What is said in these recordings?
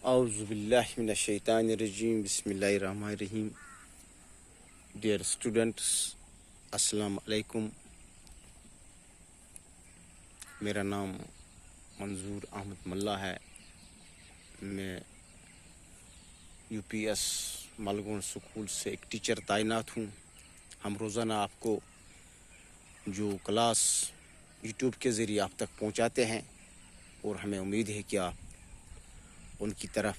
اعوذ باللہ من الشیطان الرجیم بسم اللہ الرحمن الرحیم. ڈیئر اسٹوڈنٹس، السلام علیکم. میرا نام منظور احمد ملا ہے. میں یو پی ایس ملگون اسکول سے ایک ٹیچر تعینات ہوں. ہم روزانہ آپ کو جو کلاس یوٹیوب کے ذریعے آپ تک پہنچاتے ہیں اور ہمیں امید ہے کہ آپ ان کی طرف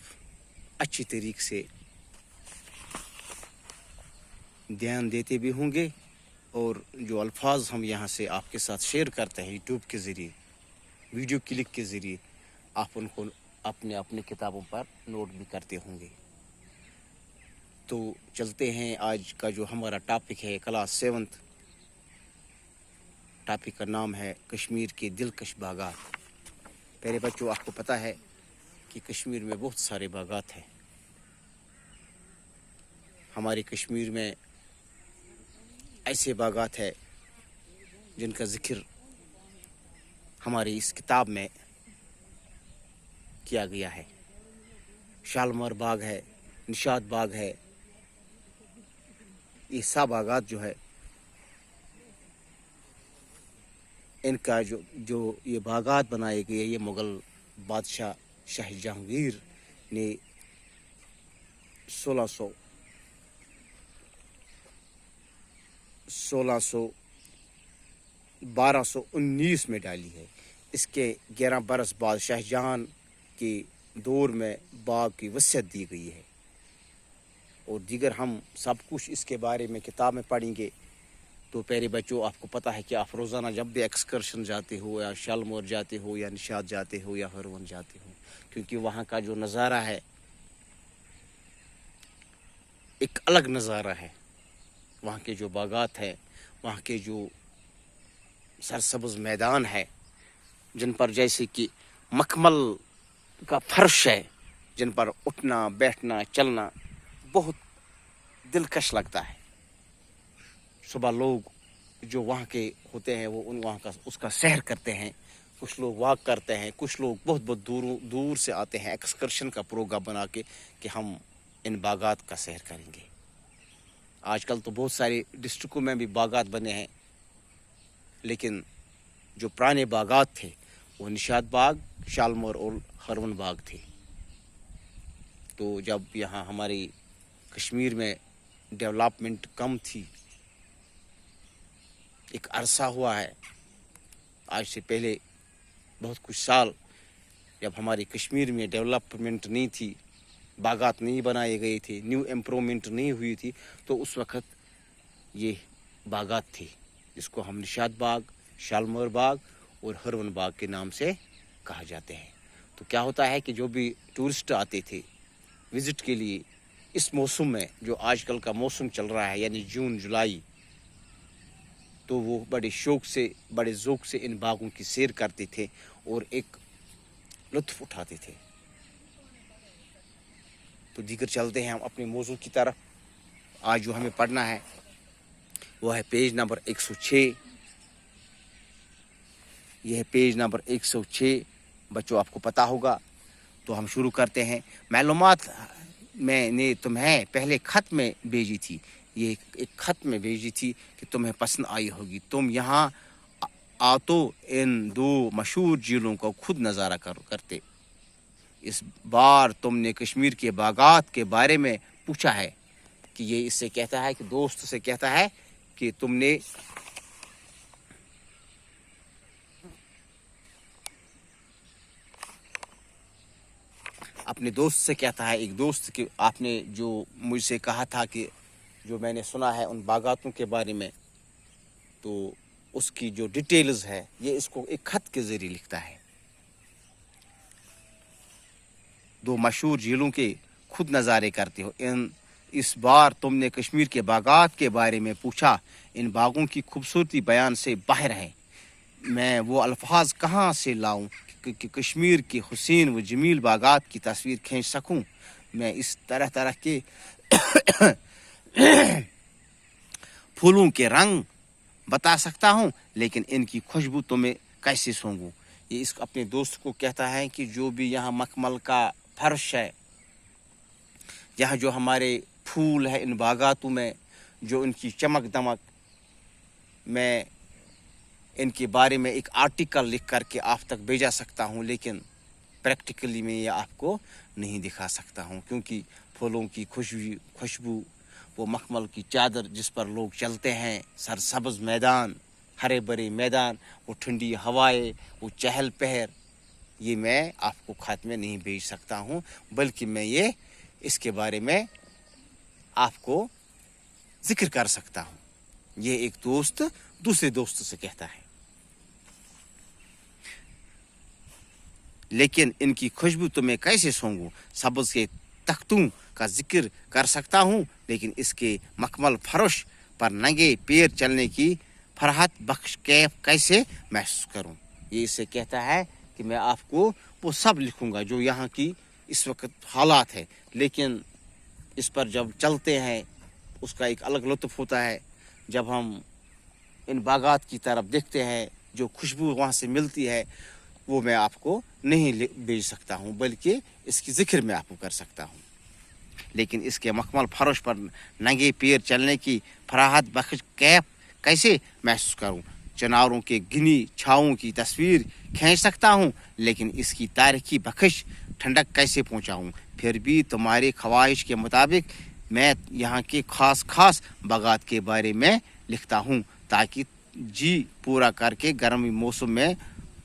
اچھی طریقے سے دھیان دیتے بھی ہوں گے، اور جو الفاظ ہم یہاں سے آپ کے ساتھ شیئر کرتے ہیں یوٹیوب کے ذریعے، ویڈیو کلک کے ذریعے، آپ ان کو اپنے کتابوں پر نوٹ بھی کرتے ہوں گے. تو چلتے ہیں. آج کا جو ہمارا ٹاپک ہے کلاس 7، ٹاپک کا نام ہے کشمیر کے دلکش باغات. پہلے بچوں، آپ کو پتہ ہے کہ کشمیر میں بہت سارے باغات ہیں. ہمارے کشمیر میں ایسے باغات ہیں جن کا ذکر ہماری اس کتاب میں کیا گیا ہے. شالمار باغ ہے، نشاد باغ ہے. یہ سب باغات جو ہے، ان کا جو یہ باغات بنائے گئے، یہ مغل بادشاہ شاہ جہانگیر نے 1219 میں ڈالی ہے. اس کے 11 برس بعد شاہ جہاں کے دور میں باغ کی وصیت دی گئی ہے، اور دیگر ہم سب کچھ اس کے بارے میں کتاب میں پڑھیں گے. تو پیارے بچوں، آپ کو پتہ ہے کہ آپ روزانہ جب بھی ایکسکرشن جاتے ہو، یا شالمور جاتے ہو، یا نشاد جاتے ہو، یا ہرون جاتے ہو، کیونکہ وہاں کا جو نظارہ ہے ایک الگ نظارہ ہے. وہاں کے جو باغات ہیں، وہاں کے جو سرسبز میدان ہے، جن پر جیسے کہ مکمل کا فرش ہے، جن پر اٹھنا بیٹھنا چلنا بہت دلکش لگتا ہے. صبح لوگ جو وہاں کے ہوتے ہیں وہ وہاں کا اس کا سیر کرتے ہیں. کچھ لوگ واک کرتے ہیں، کچھ لوگ بہت بہت دور سے آتے ہیں ایکسکرشن کا پروگرام بنا کے کہ ہم ان باغات کا سیر کریں گے. آج کل تو بہت سارے ڈسٹرکوں میں بھی باغات بنے ہیں، لیکن جو پرانے باغات تھے وہ نشاد باغ، شالمور اور ہرون باغ تھے. تو جب یہاں ہماری کشمیر میں ڈیولپمنٹ کم تھی، ایک عرصہ ہوا ہے آج سے پہلے بہت کچھ سال، جب ہماری کشمیر میں ڈیولپمنٹ نہیں تھی، باغات نہیں بنائے گئے تھے، نیو امپرومنٹ نہیں ہوئی تھی، تو اس وقت یہ باغات تھے جس کو ہم نشاد باغ، شالمور باغ اور ہرون باغ کے نام سے کہا جاتے ہیں. تو کیا ہوتا ہے کہ جو بھی ٹورسٹ آتے تھے وزٹ کے لیے اس موسم میں، جو آج کل کا موسم چل رہا ہے یعنی جون جولائی، تو وہ بڑے شوق سے، بڑے ذوق سے ان باغوں کی سیر کرتے تھے اور ایک لطف اٹھاتے تھے. تو دیگر چلتے ہیں ہم اپنے موضوع کی طرف. آج جو ہمیں پڑھنا ہے وہ ہے پیج نمبر 106. یہ ہے پیج نمبر 106. بچوں، آپ کو پتہ ہوگا. تو ہم شروع کرتے ہیں. معلومات میں نے تمہیں پہلے خط میں بھیجی تھی. یہ ایک خط میں بھیجی تھی کہ تمہیں پسند آئی ہوگی. تم یہاں تو ان 2 مشہور جھیلوں کو خود نظارہ کرتے. اس بار تم نے کشمیر کے باغات کے بارے میں پوچھا ہے. کہ یہ اس سے کہتا ہے، کہ دوست سے کہتا ہے کہ تم نے اپنے دوست سے کہتا ہے، ایک دوست کہ آپ نے جو مجھ سے کہا تھا کہ جو میں نے سنا ہے ان باغاتوں کے بارے میں، تو اس کی جو ڈیٹیلز ہے یہ اس کو ایک خط کے ذریعے لکھتا ہے. 2 مشہور جھیلوں کے خود نظارے کرتے ہو. اس بار تم نے کشمیر کے باغات کے بارے میں پوچھا. ان باغوں کی خوبصورتی بیان سے باہر ہے. میں وہ الفاظ کہاں سے لاؤں کہ کشمیر کے حسین و جمیل باغات کی تصویر کھینچ سکوں. میں اس طرح طرح کے پھولوں کے رنگ بتا سکتا ہوں، لیکن ان کی خوشبو تمہیں کیسے سونگوں. یہ اپنے دوست کو کہتا ہے کہ جو بھی یہاں مکمل کا فرش ہے, یہاں جو ہمارے پھول ہے ان باغاتوں میں, جو ان کی چمک دمک, میں ان کے بارے میں ایک آرٹیکل لکھ کر کے آپ تک بھیجا سکتا ہوں, لیکن پریکٹیکلی میں یہ آپ کو نہیں دکھا سکتا ہوں, کیونکہ پھولوں کی خوشبو, وہ مخمل کی چادر جس پر لوگ چلتے ہیں, سرسبز میدان, ہرے بھرے میدان, وہ ٹھنڈی ہوائیں, وہ چہل پہر, یہ میں آپ کو خط میں نہیں بھیج سکتا ہوں, بلکہ میں یہ اس کے بارے میں آپ کو ذکر کر سکتا ہوں. یہ ایک دوست دوسرے دوست سے کہتا ہے, لیکن ان کی خوشبو تو میں کیسے سونگوں. سبز کے تختوں کا ذکر کر سکتا ہوں, لیکن اس کے مکمل فرش پر ننگے پیر چلنے کی فرحت بخش کیف کیسے محسوس کروں. یہ اسے کہتا ہے کہ میں آپ کو وہ سب لکھوں گا جو یہاں کی اس وقت حالات ہے, لیکن اس پر جب چلتے ہیں اس کا ایک الگ لطف ہوتا ہے. جب ہم ان باغات کی طرف دیکھتے ہیں, جو خوشبو وہاں سے ملتی ہے, وہ میں آپ کو نہیں بھیج سکتا ہوں, بلکہ اس کی ذکر میں آپ کو کر سکتا ہوں. لیکن اس کے مکمل فرش پر ننگے پیر چلنے کی فراحت بخش کیف کیسے محسوس کروں. چناروں کے گنی چھاؤں کی تصویر کھینچ سکتا ہوں, لیکن اس کی تاریخی بخش ٹھنڈک کیسے پہنچاؤں. پھر بھی تمہاری خواہش کے مطابق میں یہاں کے خاص باغات کے بارے میں لکھتا ہوں, تاکہ جی پورا کر کے گرمی موسم میں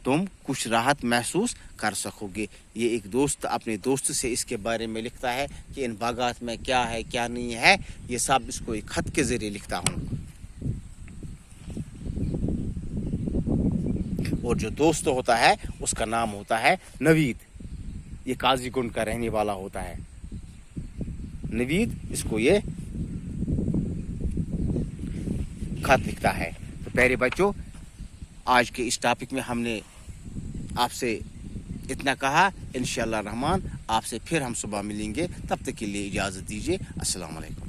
تم کچھ راحت محسوس کر سکو گے. یہ ایک دوست اپنے دوست سے اس کے بارے میں لکھتا ہے کہ ان باغات میں کیا ہے کیا نہیں ہے, یہ سب اس کو ایک خط کے ذریعے لکھتا ہوں. اور جو دوست ہوتا ہے اس کا نام ہوتا ہے نوید. یہ قاضی گنڈ کا رہنے والا ہوتا ہے نوید, اس کو یہ خط لکھتا ہے. تو پیارے بچوں, آج کے اس ٹاپک میں ہم نے آپ سے اتنا کہا. انشاءاللہ الرحمن آپ سے پھر ہم صبح ملیں گے, تب تک کے لیے اجازت دیجیے. السلام علیکم.